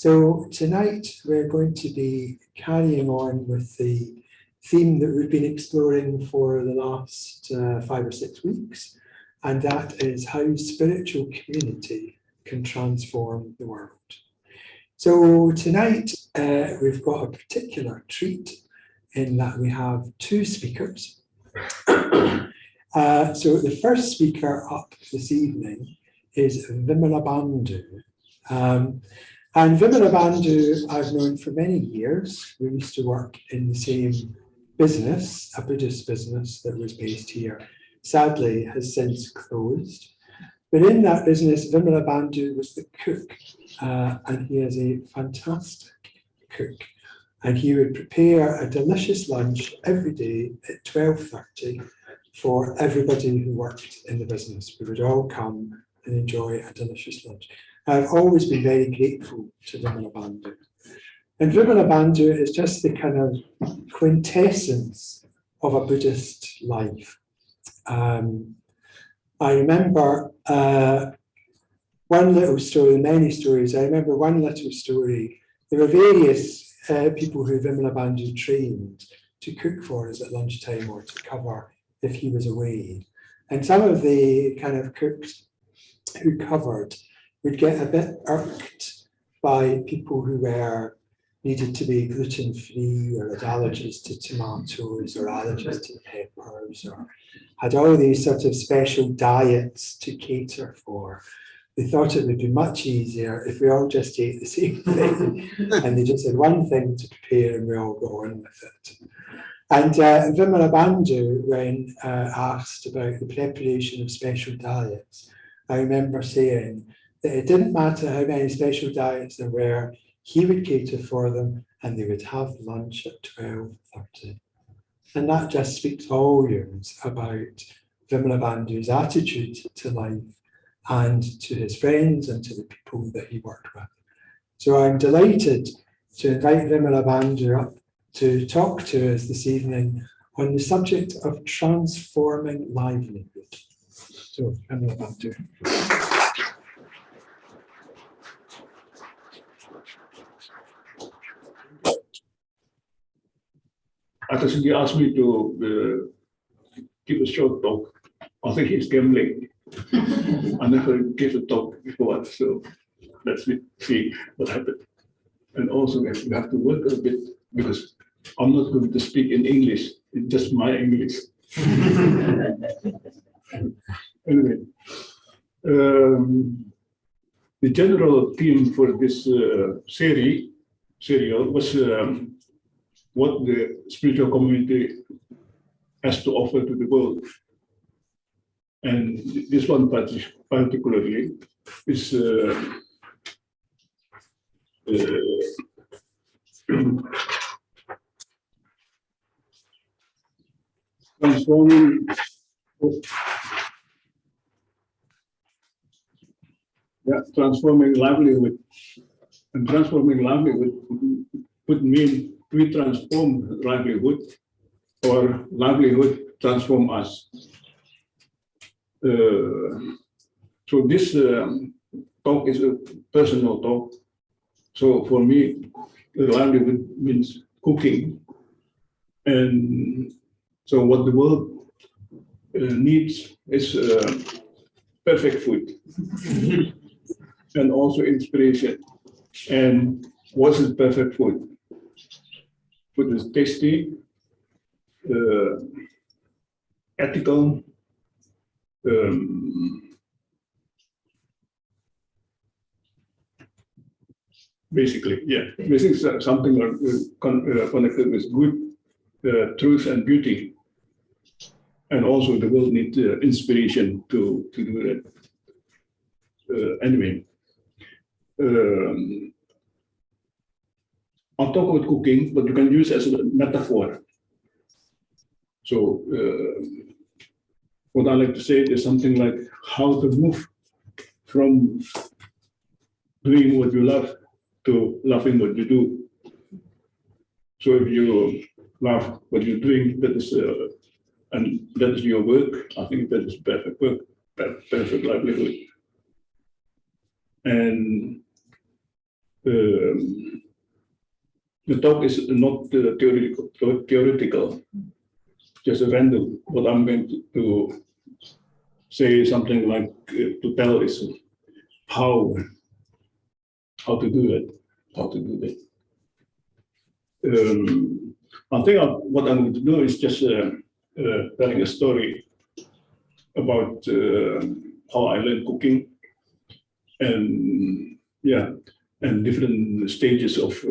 So tonight we're going to be carrying on with the theme that we've been exploring for the last 5 or 6 weeks, and that is how spiritual community can transform the world. So tonight we've got a particular treat in that we have 2 speakers. So the first speaker up this evening is Vimalabandhu. And Vimalabandhu I've known for many years. We used to work in the same business, a Buddhist business that was based here. Sadly, has since closed. But in that business, Vimalabandhu was the cook, and he is a fantastic cook. And he would prepare a delicious lunch every day at 12:30 for everybody who worked in the business. We would all come and enjoy a delicious lunch. I've always been very grateful to Vimalabandhu. And Vimalabandhu is just the kind of quintessence of a Buddhist life. I remember one little story, many stories. I remember one little story. There were various people who Vimalabandhu trained to cook for us at lunchtime or to cover if he was away. And some of the kind of cooks who covered would get a bit irked by people who needed to be gluten-free or had allergies to tomatoes or allergies to peppers or had all these sort of special diets to cater for. They thought it would be much easier if we all just ate the same thing and they just had one thing to prepare and we all go on with it. And Vimalabandhu, when asked about the preparation of special diets, I remember saying that it didn't matter how many special diets there were, he would cater for them and they would have lunch at 12:30. And that just speaks volumes about Vimalabandhu's attitude to life and to his friends and to the people that he worked with. So I'm delighted to invite Vimalabandhu up to talk to us this evening on the subject of transforming livelihood. So, Vimalabandhu. He asked me to give a short talk. I think he's gambling. I never gave a talk before, so let's see what happened. And also, we have to work a bit because I'm not going to speak in English. It's just my English. Anyway, the general theme for this serial was what the spiritual community has to offer to the world. And this one particularly is transforming livelihood. And transforming livelihood would mean we transform livelihood or livelihood transform us. So this talk is a personal talk. So for me, livelihood means cooking. And so what the world needs is perfect food and also inspiration. And what is perfect food? Food is tasty, ethical, basically something connected with good truth and beauty. And also the world needs inspiration to do that. Anyway, I'll talk about cooking, but you can use it as a metaphor. So what I like to say is something like how to move from doing what you love to loving what you do. So if you love what you're doing, that is your work. I think that is perfect work, perfect livelihood. And the talk is not theoretical, just random. What I'm going to say something like to tell is how to do it, how to do that. I think what I'm going to do is just telling a story about how I learned cooking, and and different stages of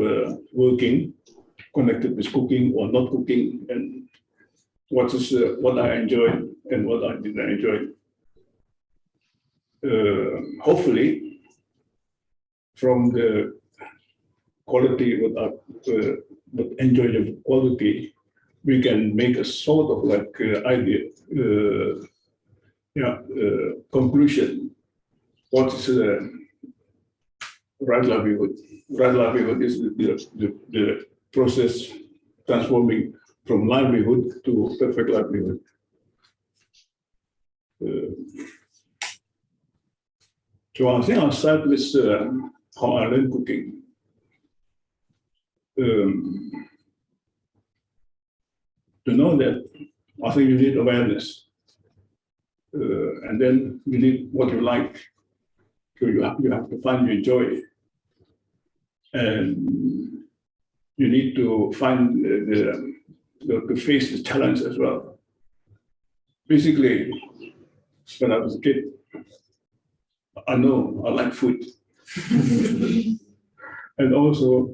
working connected with cooking or not cooking, and what I enjoyed and what I didn't enjoy. Hopefully, from the quality, what enjoyable quality, we can make a sort of like idea, conclusion. What is right livelihood? Right livelihood is the process transforming from livelihood to perfect livelihood. So I think I'll start with how I learned cooking. To know that, I think you need awareness, and then you need what you like. So you have to find your joy, and you need to find to face the challenge as well. Basically, when I was a kid, I know I like food, and also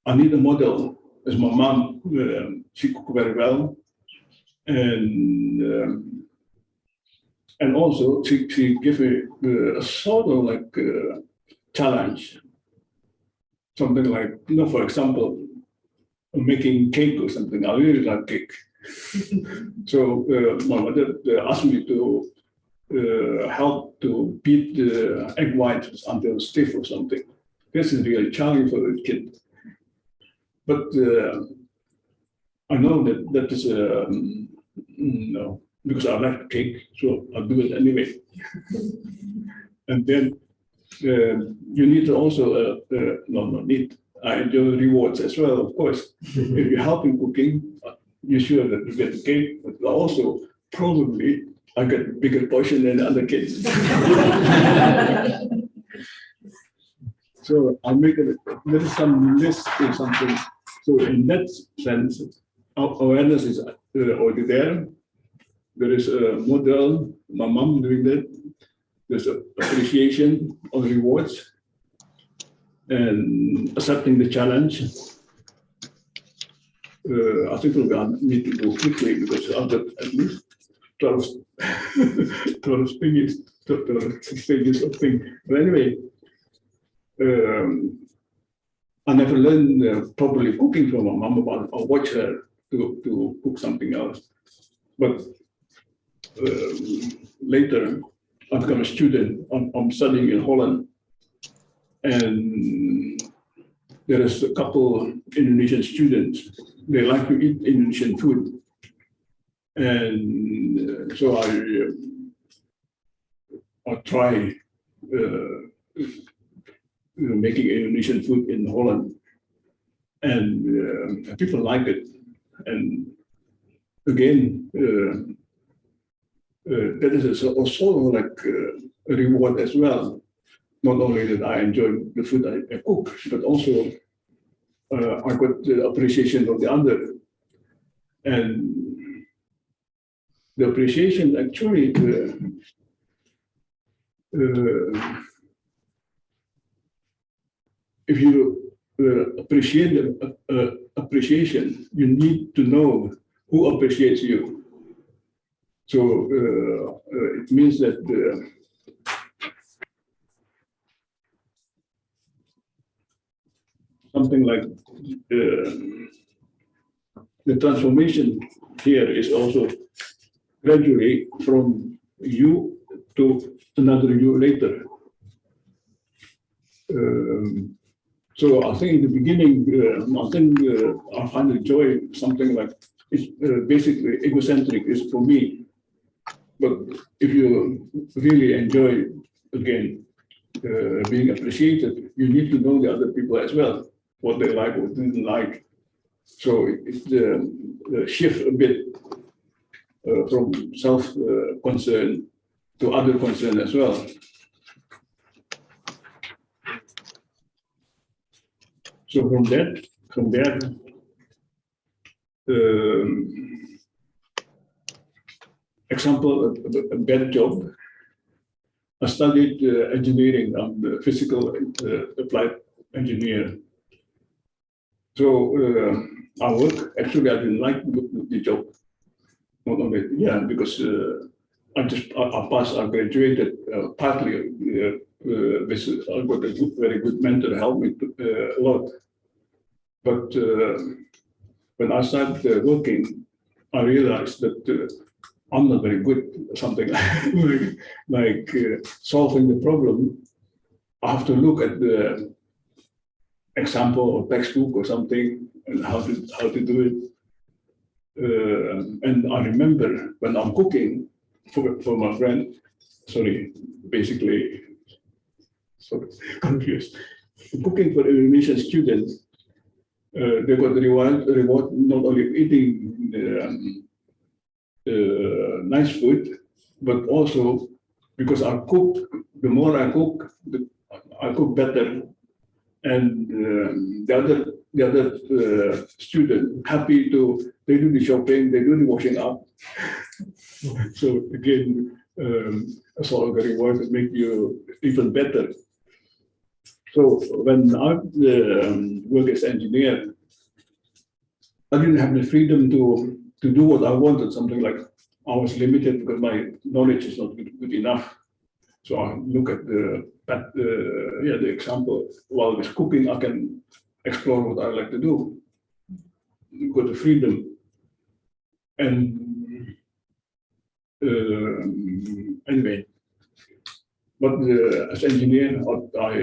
I need a model. As my mom, she cooked very well, and also she gave me a sort of like challenge, something like, for example, making cake or something. I really like cake. So my mother asked me to help to beat the egg whites until stiff or something. This is really challenging for a kid. But I know that is no, because I like cake, so I'll do it anyway. And then you need to also I enjoy rewards as well, of course. If you help in cooking, you're sure that you get the cake, but also probably I get a bigger portion than the other kids. So I'll make there is some list or something. So in that sense, awareness is already there. There is a model, my mom doing that. There's appreciation of rewards and accepting the challenge. I think I need to go quickly because I've got at least 12 stages of things. But anyway, I never learned properly cooking from my mom, but I watch her to cook something else. But later, I become a student. I'm studying in Holland, and there is a couple Indonesian students. They like to eat Indonesian food, and so I try making Indonesian food in Holland, and people like it. And again, that is also like a reward as well. Not only that I enjoy the food I cook, but also I got the appreciation of the other. And the appreciation actually, if you appreciate the appreciation, you need to know who appreciates you. So it means that something like the transformation here is also gradually from you to another you later. So I think in the beginning, I find the joy something like it's basically egocentric is for me. But if you really enjoy again, being appreciated, you need to know the other people as well, what they like, what they didn't like. So it shift a bit from self-concern to other concern as well. So from there, example, a bad job. I studied engineering. I'm a physical applied engineer. So I work, actually I didn't like the job. Not only, because I passed, I graduated partly with, I got a very good mentor, helped me a lot. But when I started working, I realized that I'm not very good at something like solving the problem. I have to look at the example or textbook or something and how to do it. And I remember when I'm cooking for my friend, basically, confused. Cooking for Indonesian students, they got the reward not only eating nice food, but also because I cook, the more I cook better, and the other student happy to, they do the shopping, they do the washing up. So again, sort of the reward that make you even better. So when I work as engineer, I didn't have the freedom to do what I wanted. Something like I was limited because my knowledge is not good enough. So I look at the example. While with cooking, I can explore what I like to do. You got the freedom, and anyway. But as engineer, I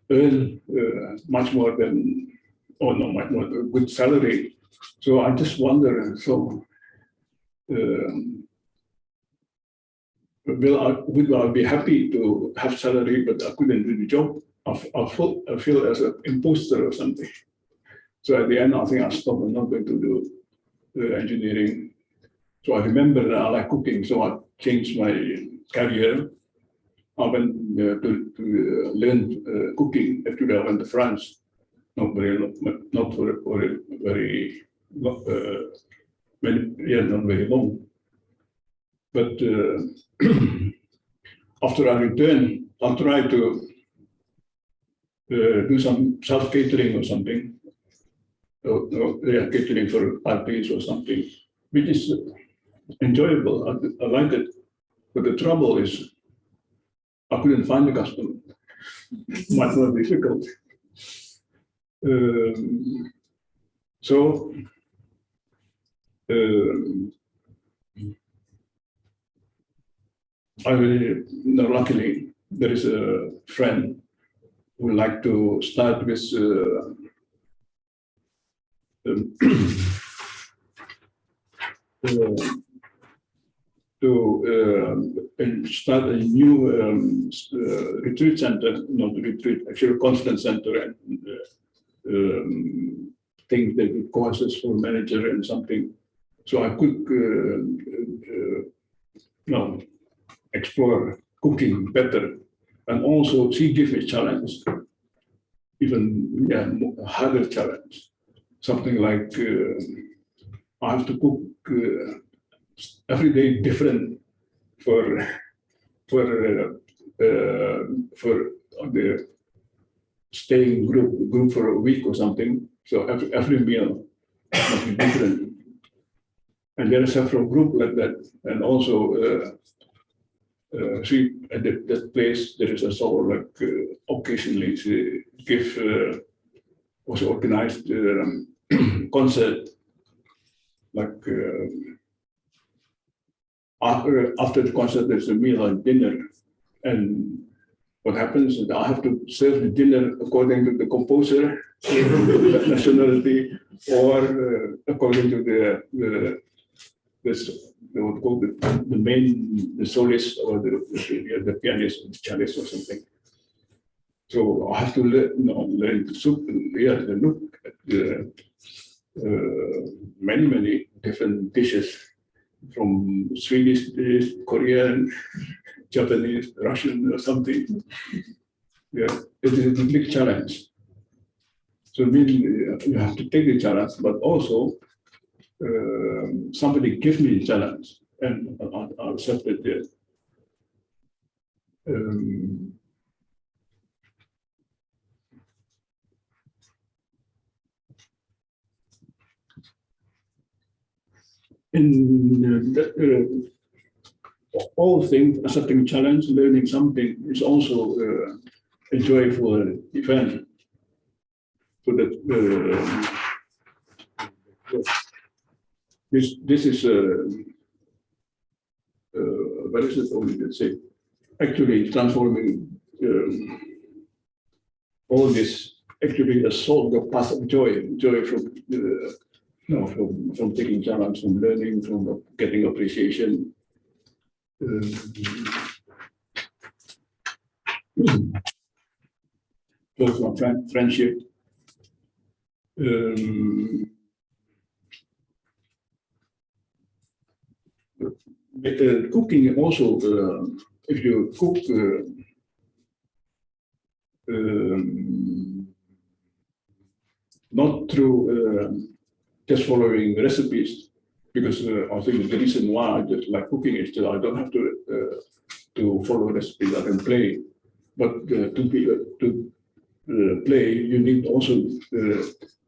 earn much more than, or no, much more, a good salary. So I just wonder. So. Will I be happy to have salary, but I couldn't do the job? I feel as an imposter or something. So at the end, I think I stopped. I'm not going to do engineering. So I remember that I like cooking, so I changed my career. I went to learn cooking. Actually, I went to France. Not very not very long. But after I returned, I'll try to do some self-catering or something. Catering for parties or something, which is enjoyable. I like it. But the trouble is, I couldn't find a customer. Much more difficult. So, luckily, there is a friend who would like to start with start a new retreat center, not retreat, actually conference center, and things that would courses for manager and something. So I could explore cooking better, and also she gives me challenge, even harder challenge. Something like I have to cook every day different for the staying group for a week or something. So every meal must be different, and there are several groups like that, and also. She at that place there is a sort of like occasionally she give also organized concert like after the concert there's a meal and dinner, and what happens is I have to serve the dinner according to the composer nationality or according to this they would call the soloist or the pianist, the cellist or something. So I have to learn to look at many different dishes, from Swedish dish, Korean, Japanese, Russian, or something. Yeah, it is a big challenge. So you have to take the challenge, but also somebody gives me a challenge, and I accept it. In all things, accepting challenge, learning something is also a joyful event. So that this is what is it? Only let's say, actually transforming all this. Actually, a sort of path of joy from from taking challenge, from learning, from getting appreciation. From friendship. Cooking also, if you cook not through just following recipes, because I think the reason why I just like cooking is that I don't have to follow recipes. I can play, but to play, you need also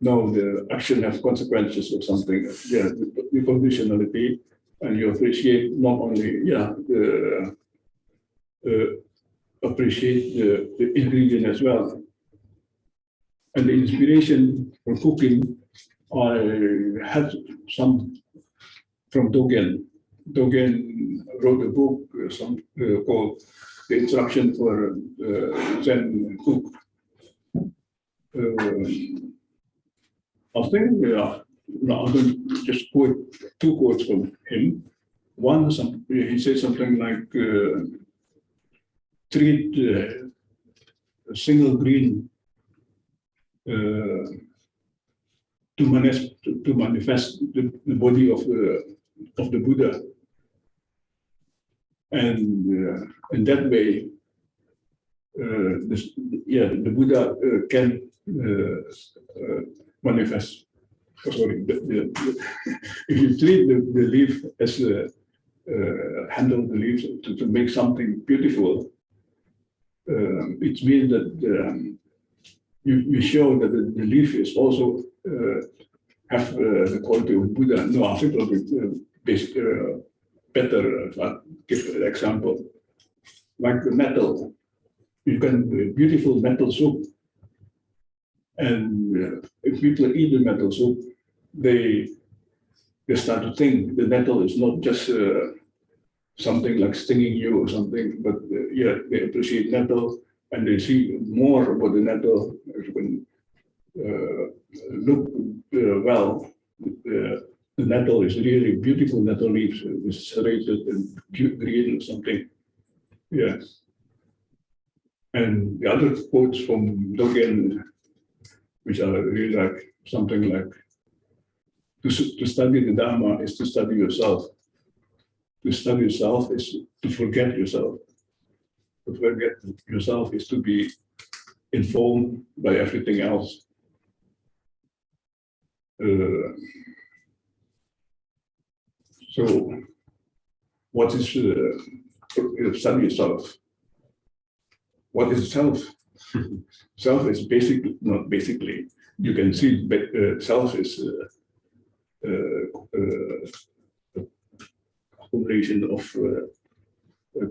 know the action has consequences or something. Yeah, the conditionality, and you appreciate not only appreciate the ingredient as well. And the inspiration for cooking, I had some from Dogen. Dogen wrote a book called The Instruction for Zen Cook. I think I don't just quote two quotes from him. One, he said something like, treat a single green to manifest the body of the Buddha, and in that way, the Buddha can manifest. Sorry, if you treat the leaf as handle the leaves to make something beautiful, it means that you show that the leaf is also have the quality of Buddha. No, I think it will be better. I'll give an example. Like the metal, you can beautiful metal soup, and if people eat the metal soup, they start to think the metal is not just something like stinging you or something, but they appreciate metal, and they see more about the metal. You can look well. The metal is really beautiful metal leaves, it's serrated and green or something. Yeah. And the other quotes from Dogen, which are really like something like, to study the Dharma is to study yourself. To study yourself is to forget yourself. To forget yourself is to be informed by everything else. So, what is study yourself? What is self? Self is basically, not basically, you can see self is accumulation of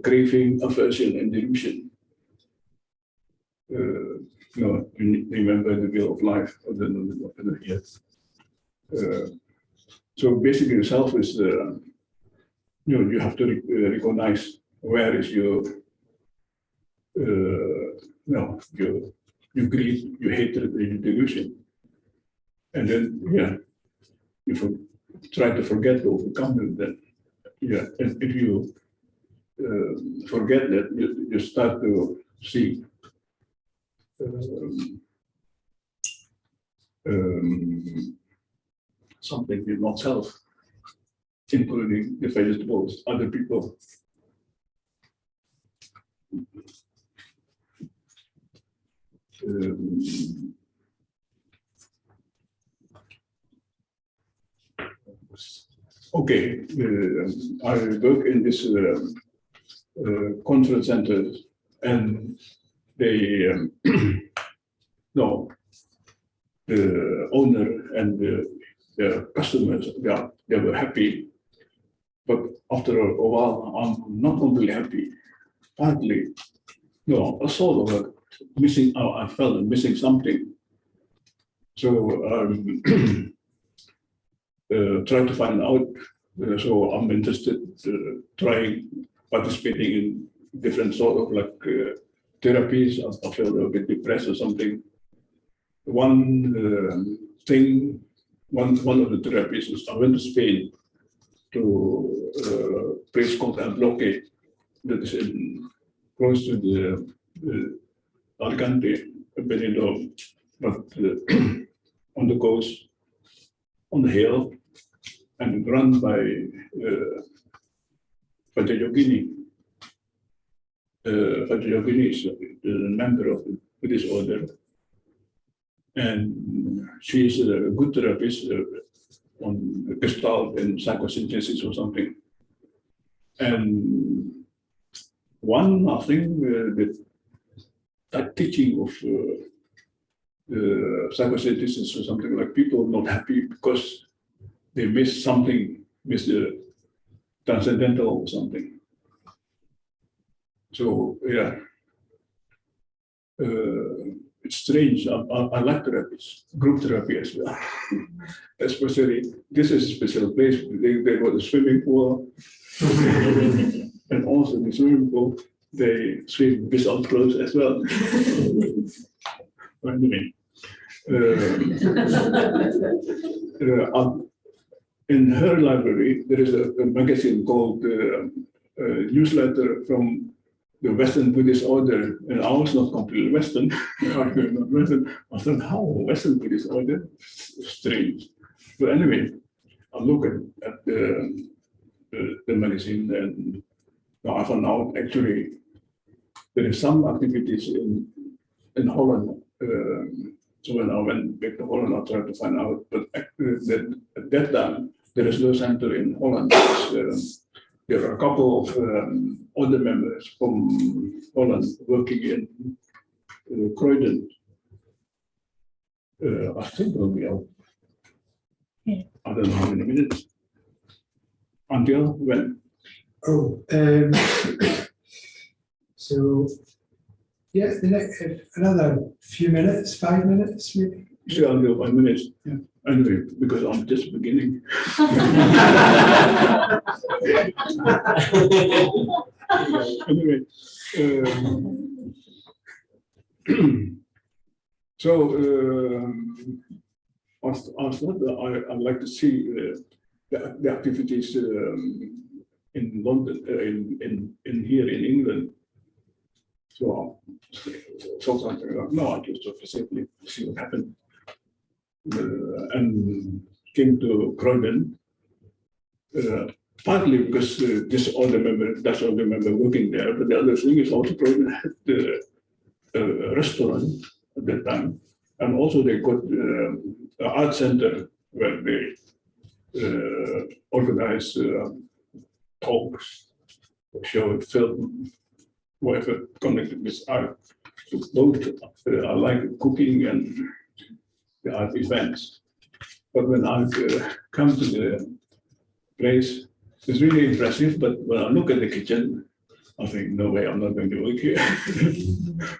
craving, aversion, and delusion. You remember the wheel of life, or yes. So basically, self is you have to recognize where is your your greed, your hatred, your delusion, and then you try to forget to overcome them. Then yeah, if you forget that, you start to see something in not self, including the vegetables, other people. Okay, I work in this conference center, and they no, the owner and the customers, they were happy, but after a while, I'm not completely happy. Partly, no, a sort of missing. I felt missing something. So trying to find out. So I'm interested trying participating in different sort of like therapies. I feel a bit depressed or something. One thing, one of the therapies is I went to Spain to a place called Addenbrookes that is close to the Alicante, Benidorm, but on the coast, on the hill, and run by Vajrayogini. Vajrayogini is a member of the Buddhist order, and she is a good therapist on Gestalt and psychosynthesis or something. And one, I think, that teaching of psychosynthesis or something, like people not happy because they miss something, miss the transcendental or something. So yeah, it's strange. I like therapies, group therapy as well. Especially, this is a special place. They got a swimming pool, and also the swimming pool, they swim without clothes as well. Anyway, in her library, there is a magazine called Newsletter from the Western Buddhist Order, and I was not completely Western. I thought, how Western Buddhist Order? Strange. But anyway, I look at the magazine, and now I found out actually there is some activities in Holland. So when I went back to Holland, I tried to find out, but at that time, there is no center in Holland. There are a couple of other members from Holland working in Croydon. I think we'll be out. I don't know how many minutes. Until when? Oh, so yeah, another few minutes, 5 minutes maybe. Still until 5 minutes. Yeah. Anyway, because I'm just beginning. Anyway, so I'd like to see the activities in London, in here in England. So sometimes no, I just simply see what happened. And came to Croydon, partly because this other member, that's other member working there, but the other thing is also Croydon had a restaurant at that time, and also they got an art center where they organize talks, show, film, whatever connected with art. So both I like cooking and the art events. But when I come to the place, it's really impressive, but when I look at the kitchen, I think, no way, I'm not going to work here.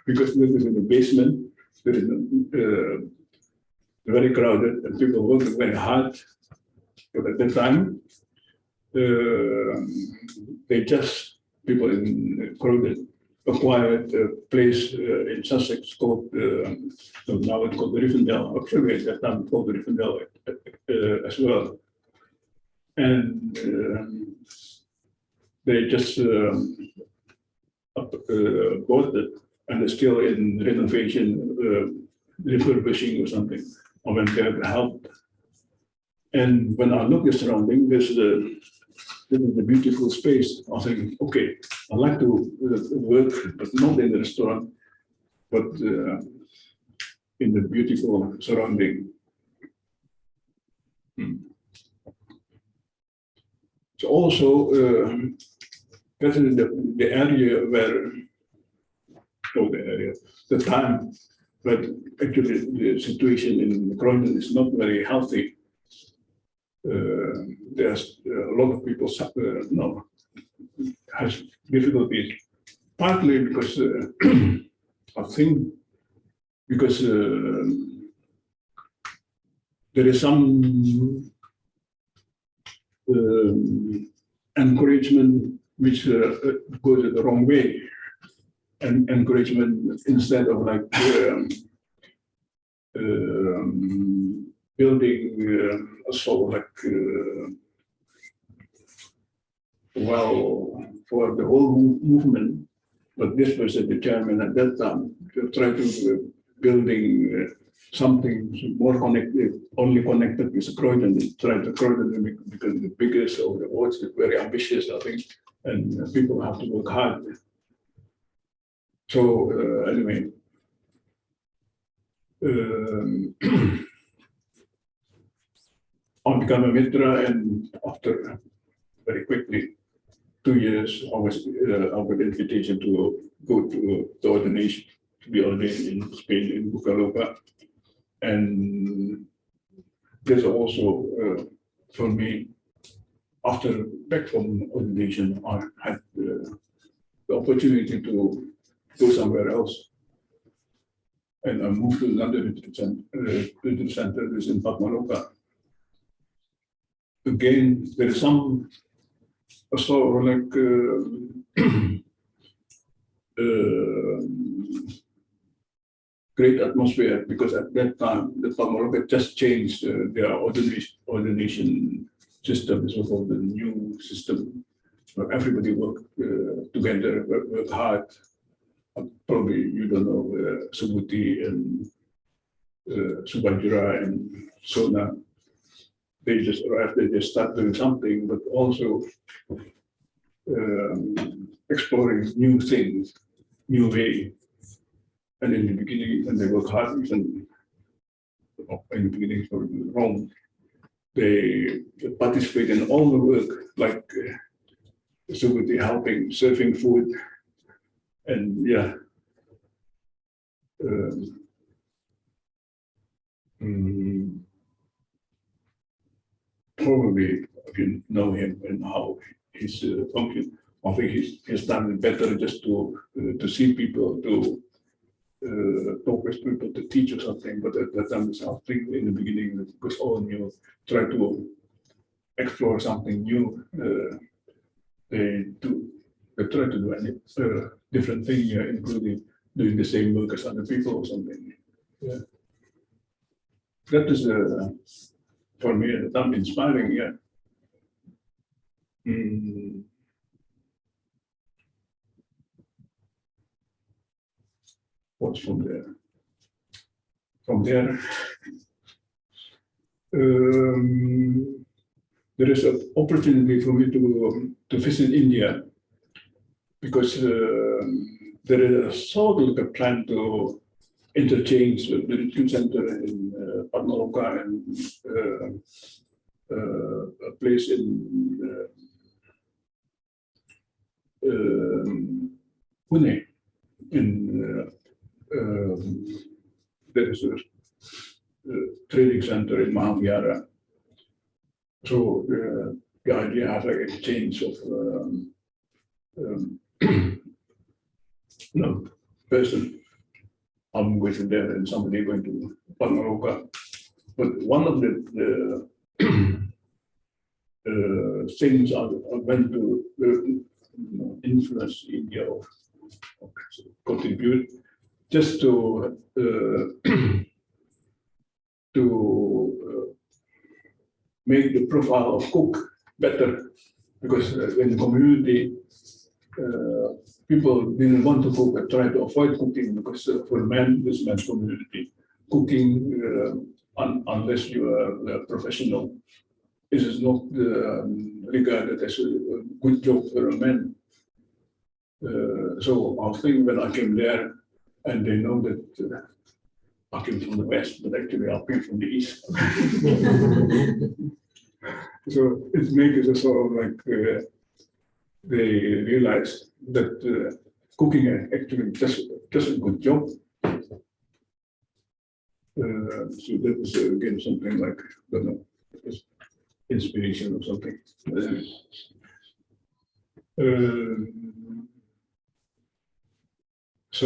Because this is in the basement, there is very crowded, and people working very hard. But at that time, people in Croydon acquired a place in Sussex called, now it's called the Rivendell. Actually, at that time it's called the Rivendell as well. And they just bought it and it's still in renovation, refurbishing or something, or when they have help. And when I look at the surrounding, this is a beautiful space. I think, okay, I like to work, but not in the restaurant, but in the beautiful surrounding. So also, that's in the area where, the time, but actually the situation in Croydon is not very healthy. There's a lot of people has difficulties, partly because I think because there is some encouragement which goes the wrong way, and encouragement instead of like building a sort of like well for the whole movement, but this was determined at that time to try to building something more connected, only connected with Croydon. Try to Croydon because the biggest of the world is very ambitious, I think, and people have to work hard. So anyway, I became a Mitra, and after very quickly, 2 years, I got invitation to go to the ordination, to be ordained in Spain, in Bucalopa. And there's also, for me, after back from ordination, I had the opportunity to go somewhere else. And I moved to London Retreat Center, which is in Patmaloka. Again, there is some sort of like great atmosphere, because at that time the Patmaloka just changed their ordination system, so-called the new system, where everybody worked together, worked hard. Probably you don't know Subhuti and Subhadra and Sona. They just arrived, they just start doing something, but also exploring new things, new way. And in the beginning, when they work hard, even in the beginning for Rome, they participate in all the work, like Subhuti helping, serving food, and yeah. Probably if you know him and how his function, I think he's done better just to see people, to talk with people, to teach or something. But at that time, I think in the beginning it was all new. Try to explore something new. They try to do any different thing, including doing the same work as other people or something. Yeah, that is for me at the time inspiring. Yeah. What's from there? From there, there is an opportunity for me to visit India, because there is a sort of a plan to interchange the retreat center in Patmaloka and a place in Pune. There is a training center in Mahavihara. So the idea has like a change of person. I'm going there and somebody going to Patmaloka. But one of the things I went to influence India or contribute just to make the profile of cook better. because in the community, people didn't want to cook and try to avoid cooking because for men, this men's community, cooking, unless you are a professional, is not regarded as a good job for a man. So I think when I came there, and they know that I came from the West, but actually I came from the East. So it makes it sort of like they realize that cooking actually does a good job. So that is again something like, I don't know, inspiration or something. So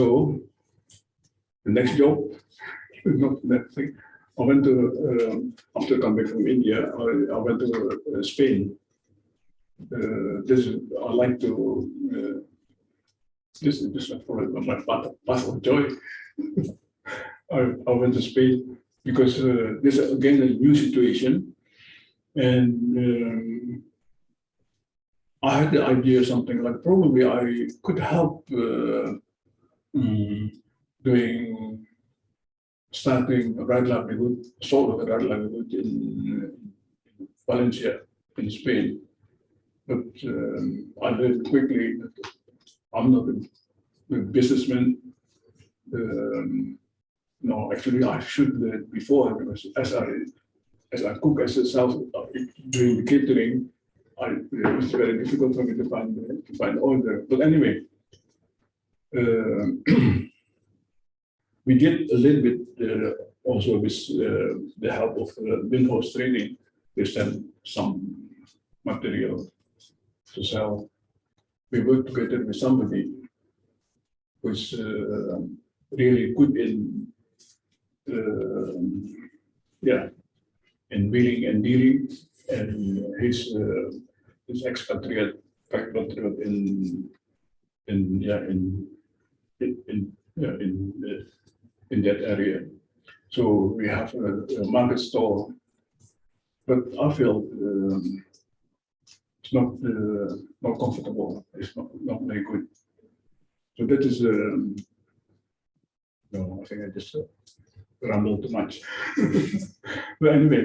the next job, not that thing. I went to after coming from India, I went to Spain. I like to. This is probably my path of joy. I went to Spain because this is again a new situation, and I had the idea something like probably I could help starting a right livelihood, sort of a right livelihood in Valencia, in Spain. But I learned quickly that I'm not a businessman. No, actually, I should learn before because as I cook as a self doing the catering, it was very difficult for me to find order. But anyway, we did a little bit also with the help of Windhouse training. They sent some material to sell. We worked together with somebody who's really good in in wheeling and dealing, and his expatriate in that area. So we have a market stall, but I feel it's not comfortable. It's not very good. So that is no, I think I just rambled too much. But anyway,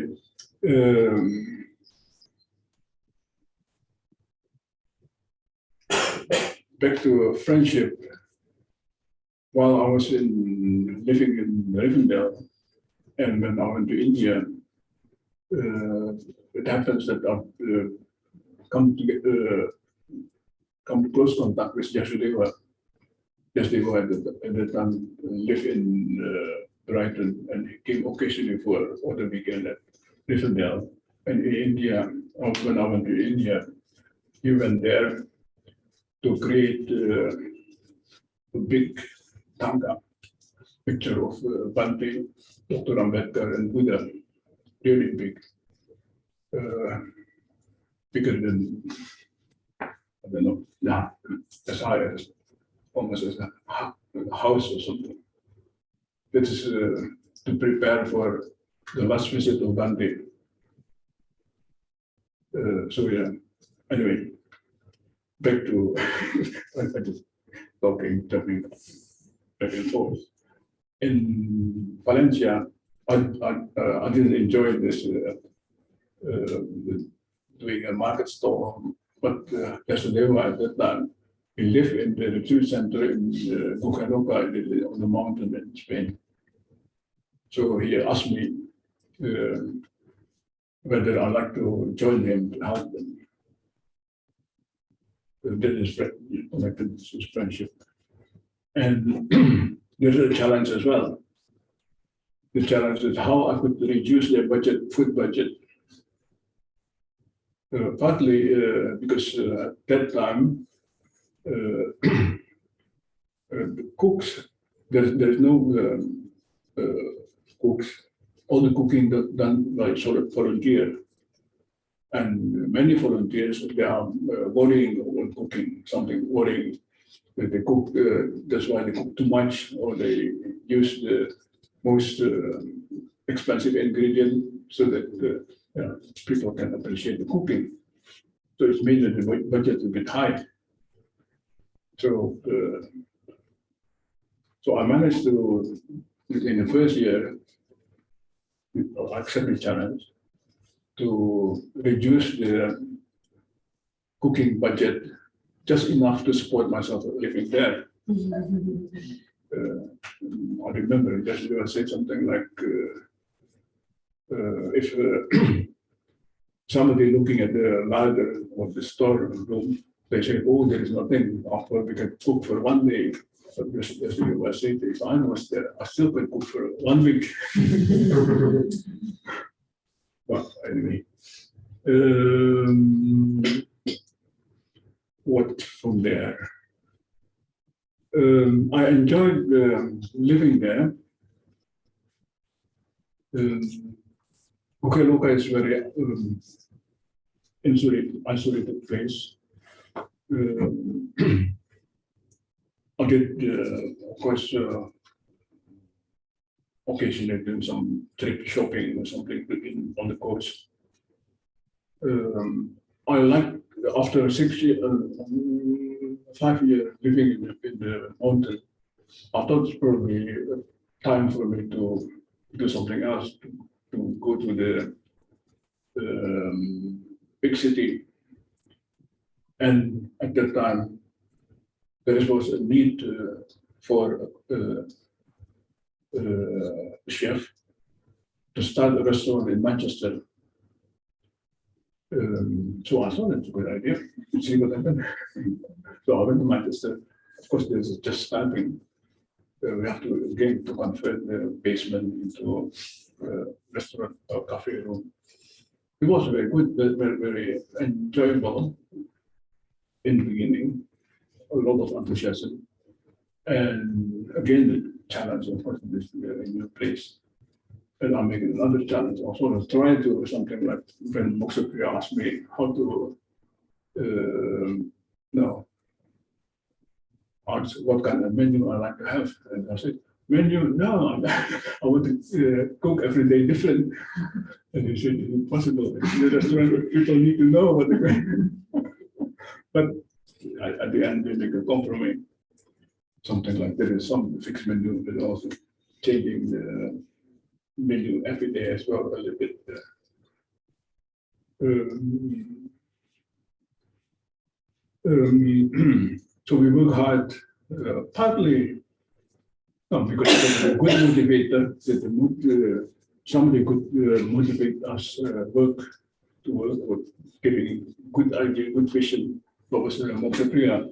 back to friendship. While I was living in Rivendell, and when I went to India, it happens that I've come to close contact with Jasudeva. Jasudeva at the time lived in Brighton, and he came occasionally for the weekend at Rivendell. And in India, when I went to India, he went there to create a big Tanga picture of Bhante, Dr. Ambedkar, and Buddha, really big, bigger than, I don't know, as high as almost as a house or something. That is to prepare for the last visit of Bhante. So yeah, anyway, back to talking back and forth. In Valencia, I didn't enjoy this doing a market stall, but Jasudeva at that time, he lived in the retreat center in Bucaroca on the mountain in Spain. So he asked me whether I'd like to join him to help them. That is connected to his friendship. And there's a challenge as well. The challenge is how I could reduce their food budget. Partly because at that time, the cooks, there's no cooks. All the cooking done by sort of volunteer. And many volunteers, they are worrying over cooking, worrying that they cook, that's why they cook too much, or they use the most expensive ingredient so that people can appreciate the cooking. So So it's made that the budget a bit high. So, so I managed to, in the first year, accept the challenge to reduce the cooking budget just enough to support myself living there. I remember yesterday I said something like, if somebody looking at the ladder of the store room, they say, oh, there is nothing offer, we can cook for 1 day. But yesterday I said, if I was there, I still could cook for 1 week. But anyway, what from there? I enjoyed living there. Luka is very isolated place. I did, of course, occasionally do some trip shopping or something on the coast. I like, after 5 years living in the mountain, I thought it's probably time for me to do something else, to go to the big city. And at that time, there was a need for a chef to start a restaurant in Manchester. So I thought it's a good idea. See what happened. So I went to Manchester. Of course, there's just starting. We have to again to convert the basement into a restaurant or cafe room. It was very good, very enjoyable in the beginning. A lot of enthusiasm, and again the challenge, of course, this new place. And I'm making another challenge. I sort of try to do something like when Moksapri asked me how to ask what kind of menu I like to have, and I said, menu? No, I want to cook every day different. And he said, it's impossible. In the restaurant, people need to know what they're going. But at the end, we make a compromise. Something like there is some fixed menu, but also changing the menu every day as well, a little bit. So we work hard, partly because it's a good motivator, that the somebody could motivate us work to work, or giving good idea, good vision. What was Moksha.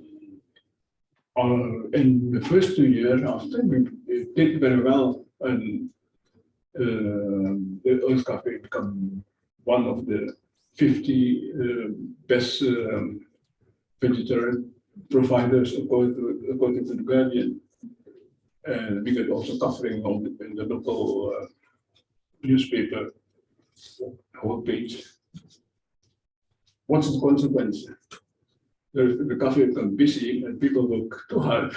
In the first 2 years, I think we did very well, and the Earth Cafe became one of the 50 best vegetarian providers according to the Guardian. And we get also covering on in the local newspaper whole page. What's the consequence? The cafe becomes busy and people work too hard.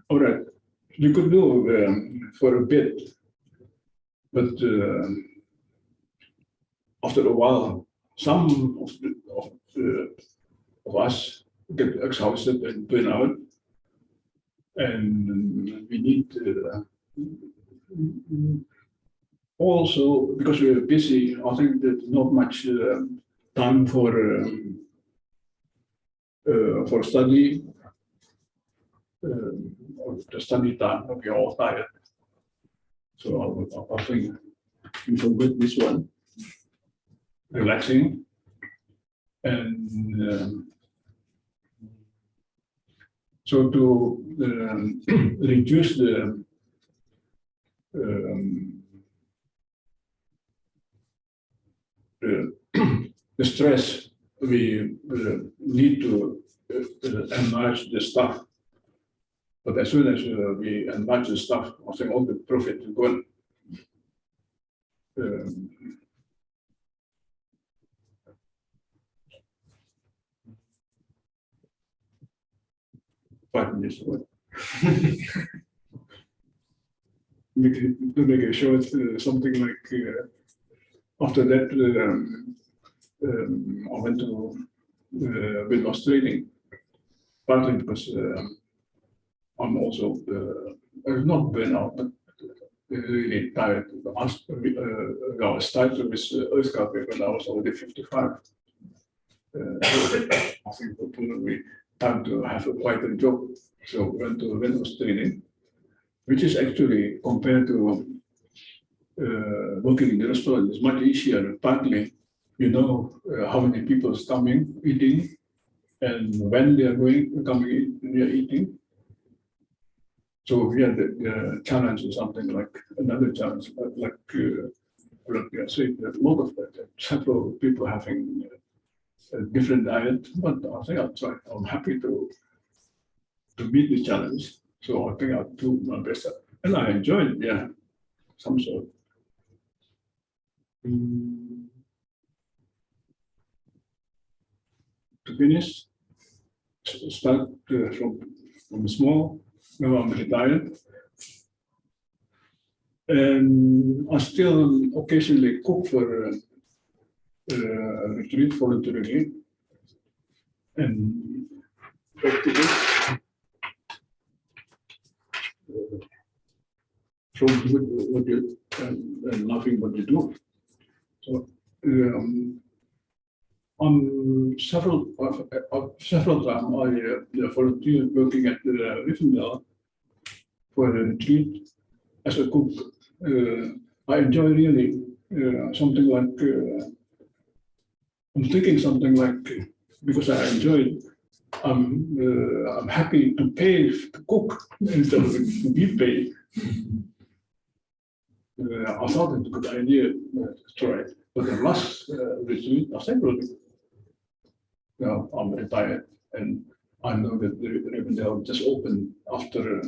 All right, you could do for a bit, but after a while, some of us get exhausted and burn out, and we need also, because we're busy, I think there's not much time for study, or the study time. We're all tired, so I think we forget this one, relaxing, and so to reduce the stress, we need to enlarge the staff. But as soon as we enlarge the staff, I think all the profit is gone. 5 minutes away. To make it short, something like after that, I went to Windward training, partly because I'm also not burnout, but really tired. I started with Earthcraft when I was already 55. I think it would be time to have a quieter job. So went to Windward training, which is actually compared to working in the restaurant is much easier. Partly, you know how many people is coming, eating, and when they are coming, they are eating. So here the challenge is something like another challenge, like I say, there's a lot of several people having a different diet, but I think I'll try. I'm happy to meet the challenge. So I think I'll do my best, and I enjoy it. Yeah, some sort. To finish, start from small. Now I'm retired, and I still occasionally cook for retreat voluntarily, and practice from what you and loving what you do. So on several times I volunteered working at the Rivendell for a retreat as a cook. I enjoy really something like I'm thinking something like because I enjoy it. I'm happy to pay to cook instead of to be paid. I thought it was a good idea to try it, but the last retreat, I said, I'm retired, and I know that the Rivendell just opened after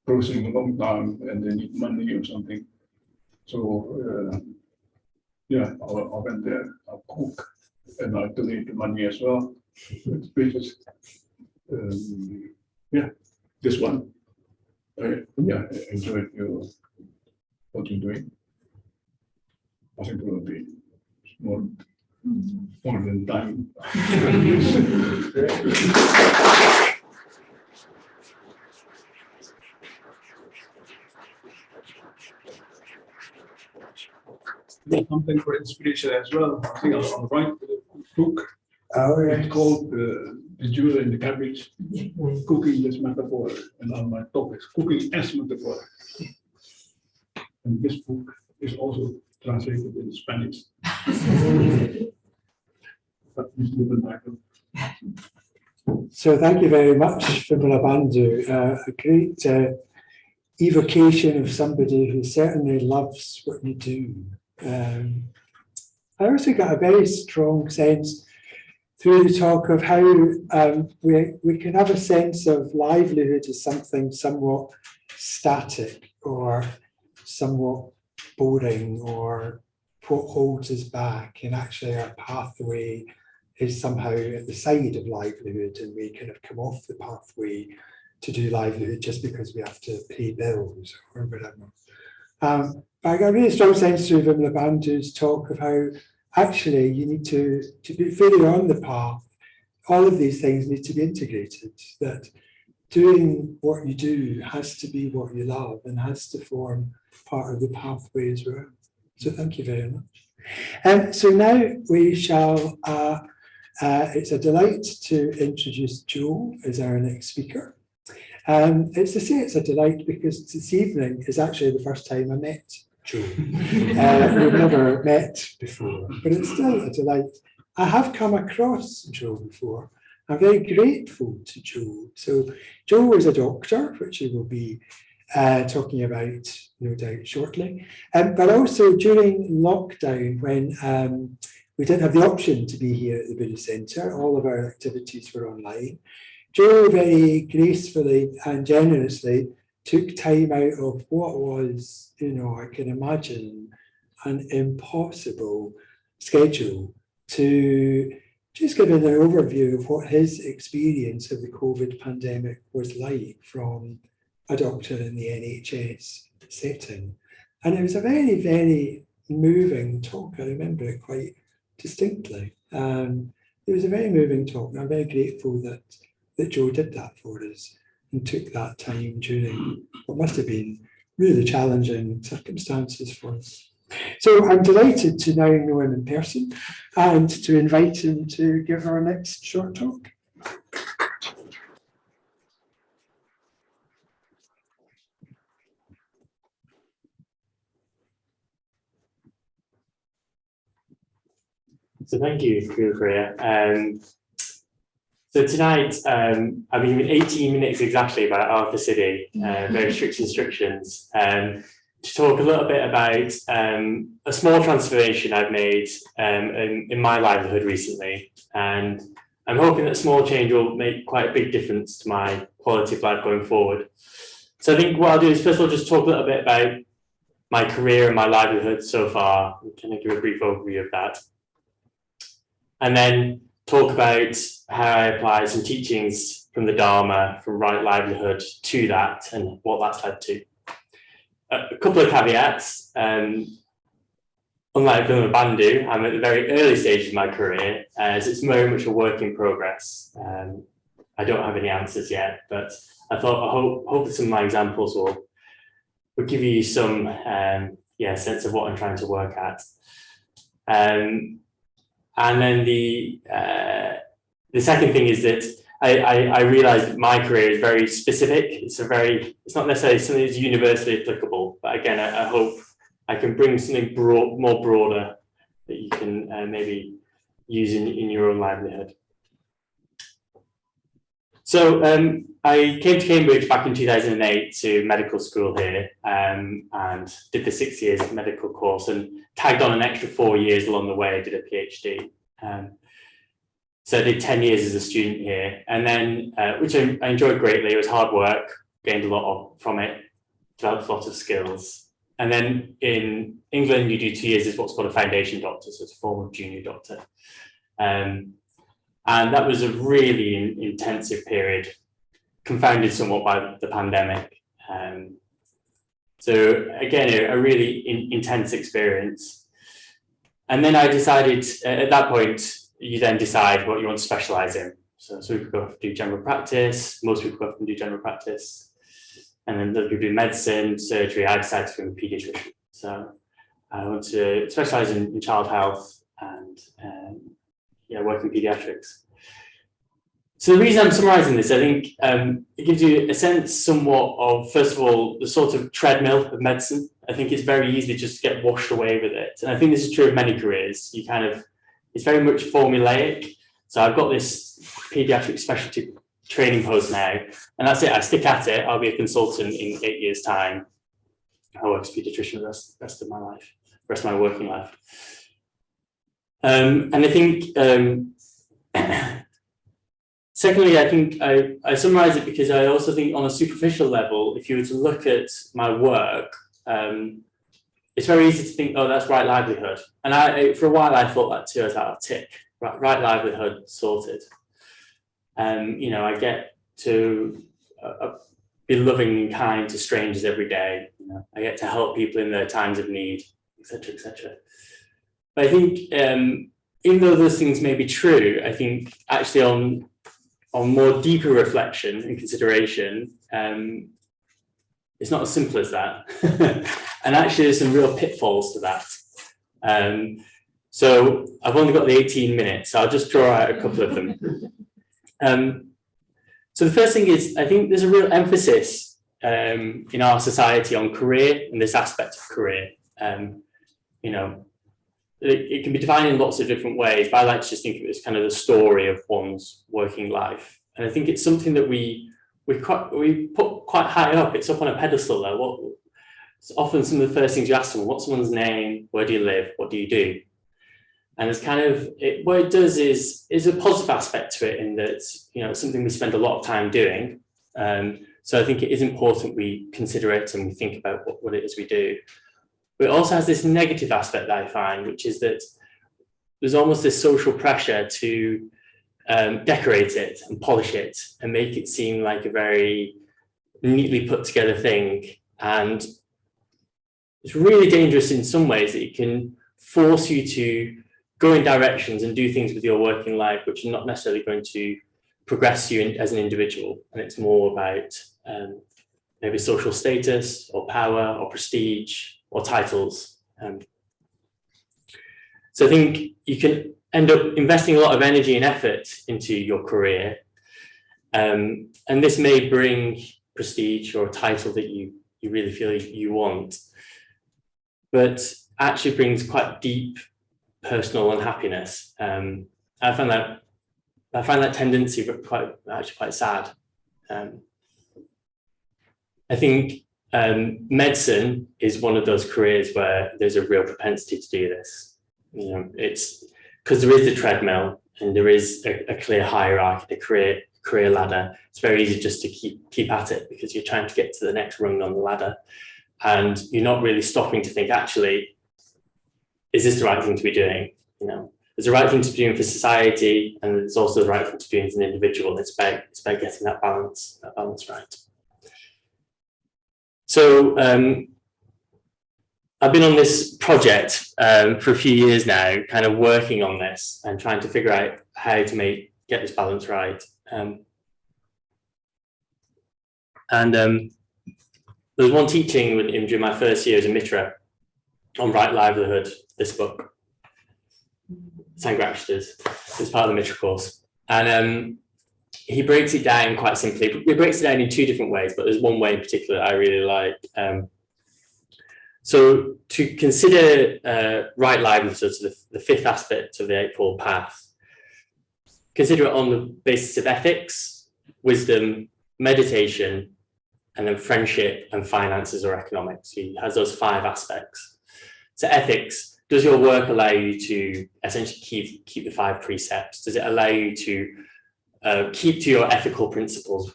closing a long time, and they need money or something. So yeah, I went there. I cook, and I donate the money as well. Which is yeah, this one. Yeah, I enjoyed what you're doing. I think it will be more than time. Something for inspiration as well. I think I'll write a book. It's called The Jewel in the Cabbage, Cooking as Metaphor, and on my topic is Cooking as Metaphor. And this book is also translated in Spanish. So thank you very much, Vimalabandhu. A great evocation of somebody who certainly loves what you do. I also got a very strong sense through the talk of how we can have a sense of livelihood as something somewhat static or somewhat boring or what holds us back, and actually our pathway is somehow at the side of livelihood, and we kind of come off the pathway to do livelihood just because we have to pay bills or whatever. I got a really strong sense through Vimalabandhu's talk of how actually you need to be fully on the path. All of these things need to be integrated, that doing what you do has to be what you love and has to form part of the pathway as well. So thank you very much. So now we shall, it's a delight to introduce Joe as our next speaker. It's to say it's a delight because this evening is actually the first time I met Joe. We've never met before, but it's still a delight. I have come across Joe before. I'm very grateful to Joe. So Joe is a doctor, which he will be talking about no doubt shortly. But also during lockdown, when we didn't have the option to be here at the Buddhist Centre, all of our activities were online. Joe very gracefully and generously took time out of what was, I can imagine, an impossible schedule to just give an overview of what his experience of the COVID pandemic was like from a doctor in the NHS setting. And it was a very, very moving talk. I remember it quite distinctly. It was a very moving talk, and I'm very grateful that Joe did that for us and took that time during what must have been really challenging circumstances for us. So I'm delighted to now know him in person and to invite him to give our next short talk. So thank you, Priya. So tonight, I've been given 18 minutes exactly by Arthur City, very strict instructions, to talk a little bit about a small transformation I've made in my livelihood recently. And I'm hoping that small change will make quite a big difference to my quality of life going forward. So I think what I'll do is first of all just talk a little bit about my career and my livelihood so far, and kind of give a brief overview of that. And then talk about how I apply some teachings from the Dharma, from right livelihood to that, and what that's led to. A couple of caveats. Unlike Vimalabandhu, I'm at the very early stage of my career, as it's very much a work in progress. I don't have any answers yet, but I hope that some of my examples will give you some sense of what I'm trying to work at. And then the second thing is that I realize that my career is very specific. It's not necessarily something that's universally applicable, but again, I hope I can bring something more broader that you can maybe use in your own livelihood. So I came to Cambridge back in 2008 to medical school here, and did the 6 years of medical course and tagged on an extra 4 years along the way. I did a PhD. So I did 10 years as a student here, and then, which I enjoyed greatly. It was hard work, gained a lot from it, developed a lot of skills. And then in England, you do 2 years as what's called a foundation doctor, so it's a form of junior doctor. And that was a really intensive period, confounded somewhat by the pandemic. So again, a really intense experience. And then I decided, at that point, you then decide what you want to specialize in. So some people go do general practice, most people go and do general practice. And then other people do medicine, surgery. I decided to become a pediatrician. So I want to specialize in child health and work in pediatrics. So the reason I'm summarizing this, I think it gives you a sense somewhat of, first of all, the sort of treadmill of medicine. I think it's very easy just to get washed away with it. And I think this is true of many careers. It's very much formulaic. So I've got this pediatric specialty training post now, and that's it. I stick at it. I'll be a consultant in 8 years' time. I'll work as a pediatrician the rest of my life, rest of my working life. And I think, secondly, I think I summarize it because I also think on a superficial level, if you were to look at my work, it's very easy to think, oh, that's right livelihood. And for a while, I thought that too. I was like, oh, tick, right livelihood sorted. I get to be loving and kind to strangers every day. I get to help people in their times of need, etc., etc. But I think even though those things may be true, I think actually on more deeper reflection and consideration, it's not as simple as that. And actually there's some real pitfalls to that. So I've only got the 18 minutes, so I'll just draw out a couple of them. So the first thing is, I think there's a real emphasis in our society on career and this aspect of career. It can be defined in lots of different ways, but I like to just think of it as kind of the story of one's working life. And I think it's something that we put quite high up. It's up on a pedestal though. It's often some of the first things you ask someone: what's someone's name? Where do you live? What do you do? And it's kind of what it does is a positive aspect to it in that it's something we spend a lot of time doing. So I think it is important we consider it and we think about what it is we do. But it also has this negative aspect that I find, which is that there's almost this social pressure to decorate it and polish it and make it seem like a very neatly put together thing. And it's really dangerous in some ways that it can force you to go in directions and do things with your working life which are not necessarily going to progress you as an individual, and it's more about maybe social status or power or prestige or titles. So I think you can end up investing a lot of energy and effort into your career, and this may bring prestige or a title that you really feel you want, but actually brings quite deep personal unhappiness. I find that tendency quite sad. I think medicine is one of those careers where there's a real propensity to do this. You know, it's because there is the treadmill and there is a clear hierarchy, the career ladder. It's very easy just to keep at it because you're trying to get to the next rung on the ladder, and you're not really stopping to think, actually, is this the right thing to be doing? You know, there's the right thing to be doing for society, and it's also the right thing to be doing as an individual. It's about getting that balance right. So I've been on this project for a few years now, kind of working on this and trying to figure out how to get this balance right. There was one teaching during my first year as a Mitra on Right Livelihood, this book, Sangha, it's part of the Mitra course. And he breaks it down quite simply. He breaks it down in two different ways, but there's one way in particular I really like. So to consider right livelihood, so the fifth aspect of the Eightfold Path, consider it on the basis of ethics, wisdom, meditation, and then friendship and finances or economics. He has those 5 aspects. So ethics, does your work allow you to essentially keep the 5 precepts? Does it allow you to keep to your ethical principles,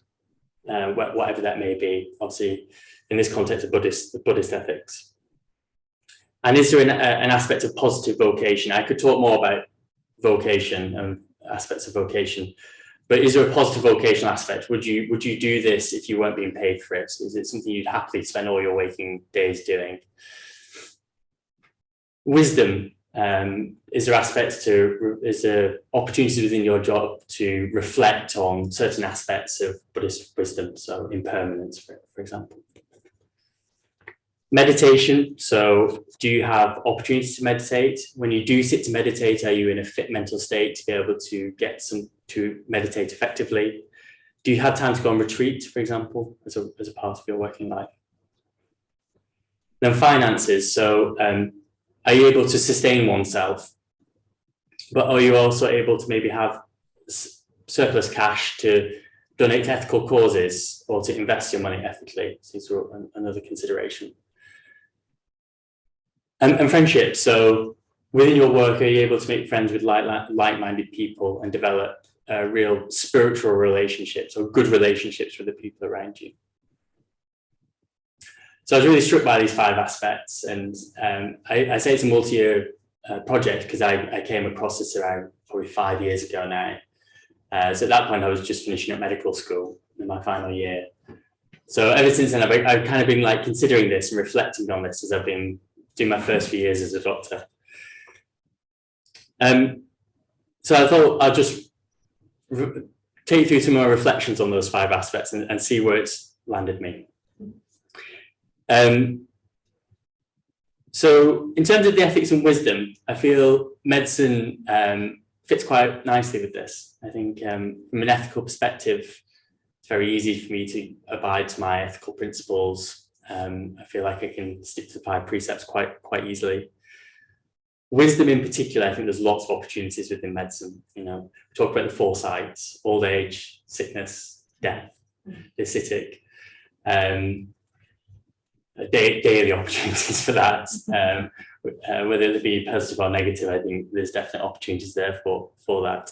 whatever that may be? Obviously, in this context of Buddhist ethics. And is there an aspect of positive vocation? I could talk more about vocation and aspects of vocation, but is there a positive vocational aspect? Would you do this if you weren't being paid for it? Is it something you'd happily spend all your waking days doing? Wisdom, is there opportunities within your job to reflect on certain aspects of Buddhist wisdom, so impermanence, for example. Meditation, so do you have opportunities to meditate? When you do sit to meditate, are you in a fit mental state to be able to meditate effectively? Do you have time to go on retreat, for example, as a part of your working life? Then finances, so are you able to sustain oneself, but are you also able to maybe have surplus cash to donate to ethical causes or to invest your money ethically? So this is another consideration. And friendship, so within your work, are you able to make friends with like-minded people and develop real spiritual relationships or good relationships with the people around you? So I was really struck by these 5 aspects, and I say it's a multi-year project because I came across this around probably 5 years ago now. So at that point, I was just finishing up medical school in my final year. So ever since then, I've kind of been like considering this and reflecting on this as I've been doing my first few years as a doctor. So I thought I'll just take you through some more reflections on those 5 aspects and see where it's landed me. So in terms of the ethics and wisdom, I feel medicine fits quite nicely with this. I think from an ethical perspective, it's very easy for me to abide to my ethical principles. I feel like I can stick to the 5 precepts quite easily. Wisdom in particular, I think there's lots of opportunities within medicine. You know, we talk about the 4 sides: old age, sickness, death, the acidic. Daily opportunities for that, whether it be positive or negative. I think there's definite opportunities there for that.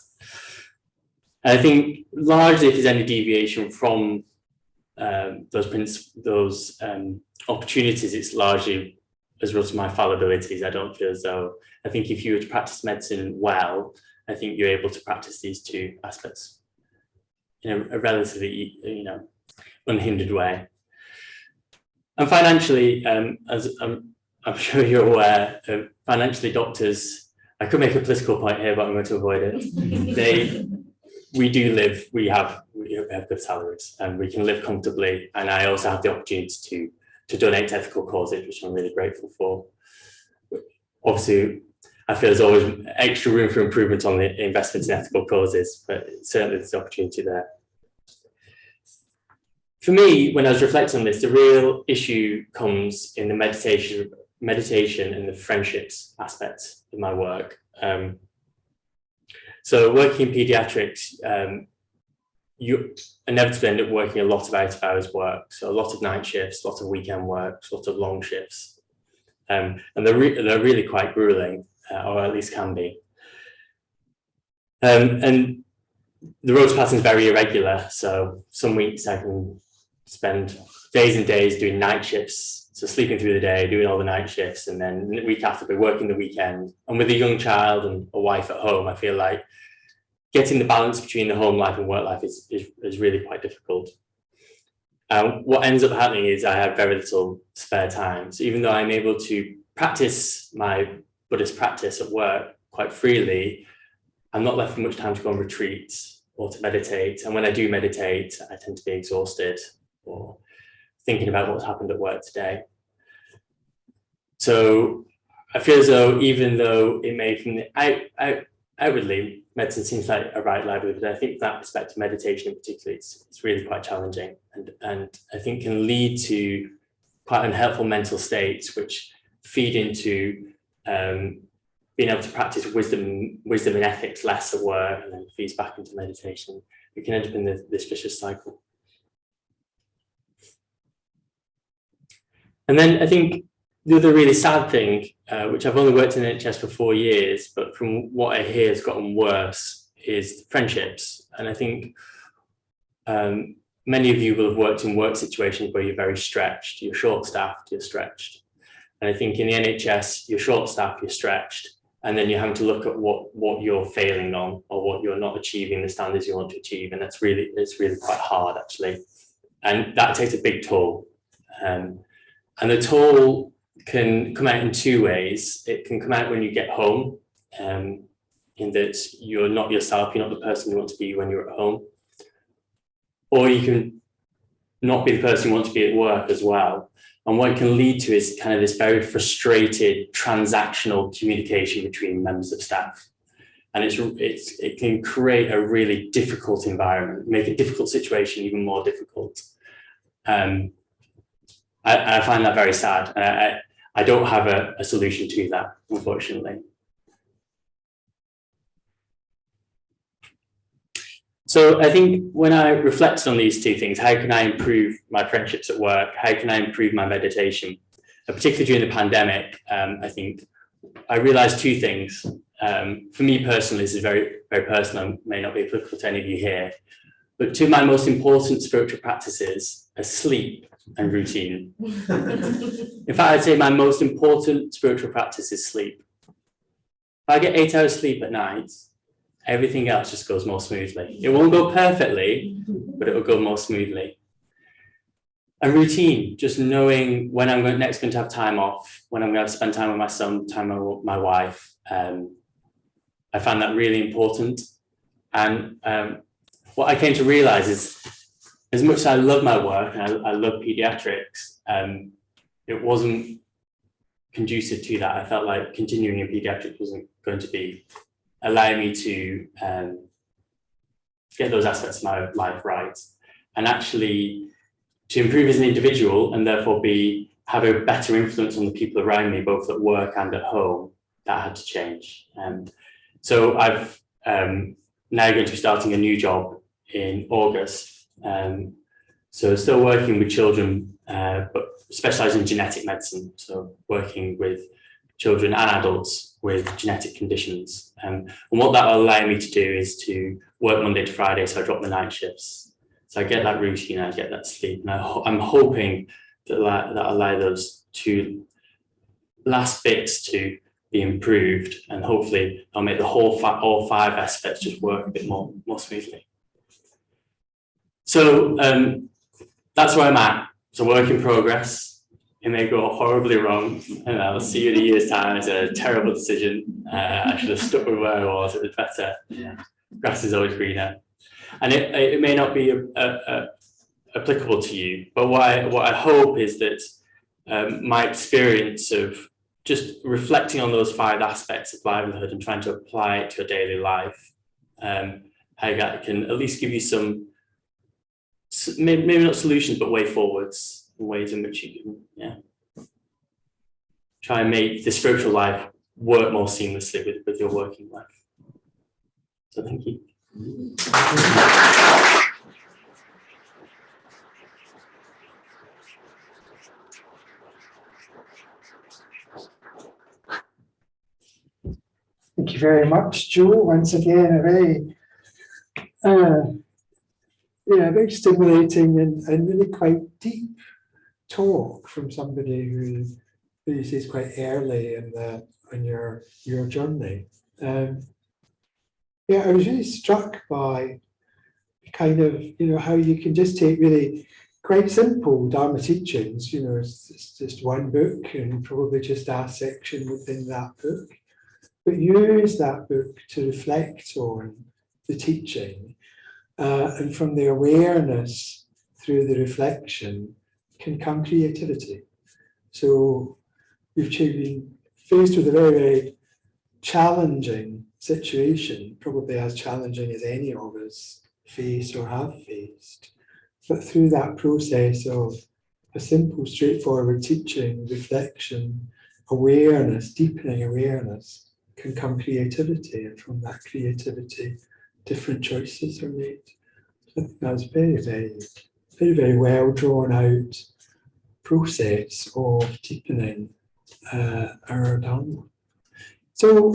I think largely if there's any deviation from those opportunities, it's largely as a result of my fallibilities. I don't feel as though, I think if you were to practice medicine well, I think you're able to practice these 2 aspects in a relatively, unhindered way. And financially, as I'm sure you're aware, financially doctors I could make a political point here, but I'm going to avoid it. We have good salaries, and we can live comfortably. And I also have the opportunity to donate to ethical causes, which I'm really grateful for. Obviously, I feel there's always extra room for improvement on the investments in ethical causes, but certainly there's opportunity there. For me, when I was reflecting on this, the real issue comes in the meditation and the friendships aspects of my work. So working in pediatrics, you inevitably end up working a lot of out-of-hours work. So a lot of night shifts, a lot of weekend work, a lot of long shifts. And they're really quite grueling, or at least can be. And the rota pattern is very irregular. So some weeks I can spend days and days doing night shifts, so sleeping through the day, doing all the night shifts, and then the week after be working the weekend. And with a young child and a wife at home, I feel like getting the balance between the home life and work life is really quite difficult. What ends up happening is I have very little spare time. So even though I'm able to practice my Buddhist practice at work quite freely, I'm not left with much time to go on retreats or to meditate. And when I do meditate, I tend to be exhausted or thinking about what's happened at work today. So I feel as though, even though it may from the outwardly, medicine seems like a right livelihood, but I think from that perspective, meditation in particular, it's really quite challenging, and I think can lead to quite unhelpful mental states, which feed into being able to practice wisdom and ethics less at work, and then feeds back into meditation. We can end up in this vicious cycle. And then I think the other really sad thing, which I've only worked in NHS for 4 years, but from what I hear has gotten worse, is friendships. And I think many of you will have worked in work situations where you're very stretched, you're short-staffed, you're stretched. And I think in the NHS, you're short-staffed, you're stretched, and then you're having to look at what you're failing on, or what you're not achieving the standards you want to achieve. And it's really quite hard, actually. And that takes a big toll. And the toll can come out in two ways. It can come out when you get home, in that you're not yourself, you're not the person you want to be when you're at home. Or you can not be the person you want to be at work as well. And what it can lead to is kind of this very frustrated transactional communication between members of staff. And it can create a really difficult environment, make a difficult situation even more difficult. I find that very sad. I don't have a solution to that, unfortunately. So I think when I reflected on these two things, how can I improve my friendships at work? How can I improve my meditation? Particularly during the pandemic, I think I realized two things. For me personally, this is very, very personal, may not be applicable to any of you here, but two of my most important spiritual practices are sleep and routine. In fact, I'd say my most important spiritual practice is sleep. If I get 8 hours sleep at night, everything else just goes more smoothly. It won't go perfectly, but it will go more smoothly. And routine, just knowing when I'm next going to have time off, when I'm going to spend time with my son, time with my wife. I find that really important. And what I came to realize is, as much as I love my work and I love pediatrics, it wasn't conducive to that. I felt like continuing in pediatrics wasn't going to allow me to get those aspects of my life right, and actually to improve as an individual, and therefore have a better influence on the people around me, both at work and at home. That had to change. So I've now going to be starting a new job in August. So still working with children, but specialising in genetic medicine. So working with children and adults with genetic conditions. And what that will allow me to do is to work Monday to Friday. So I drop the night shifts. So I get that routine, I get that sleep. And I'm hoping that allow those two last bits to be improved, and hopefully I'll make the all five aspects just work a bit more smoothly. So that's where I'm at. It's a work in progress. it may go horribly wrong, and I'll see you in a year's time. It's a terrible decision. I should have stuck with where I was. It was better. Grass is always greener, and it may not be applicable to you. But what I hope is that my experience of just reflecting on those 5 aspects of livelihood and trying to apply it to your daily life, I can at least give you some, maybe not solutions, but way forwards, ways in which you can try and make the spiritual life work more seamlessly with your working life. So thank you. Thank you very much, Joe. Once again, a very stimulating and really quite deep talk from somebody who is quite early in your journey. I was really struck by kind of how you can just take really quite simple Dharma teachings. It's just one book and probably just a section within that book, but use that book to reflect on the teaching, and from the awareness through the reflection can come creativity. So you've been faced with a very, very challenging situation, probably as challenging as any of us face or have faced. But through that process of a simple, straightforward teaching, reflection, awareness, deepening awareness, can come creativity, and from that creativity, different choices are made. I think that's very, very, very, very well drawn out process of deepening our Dharma. So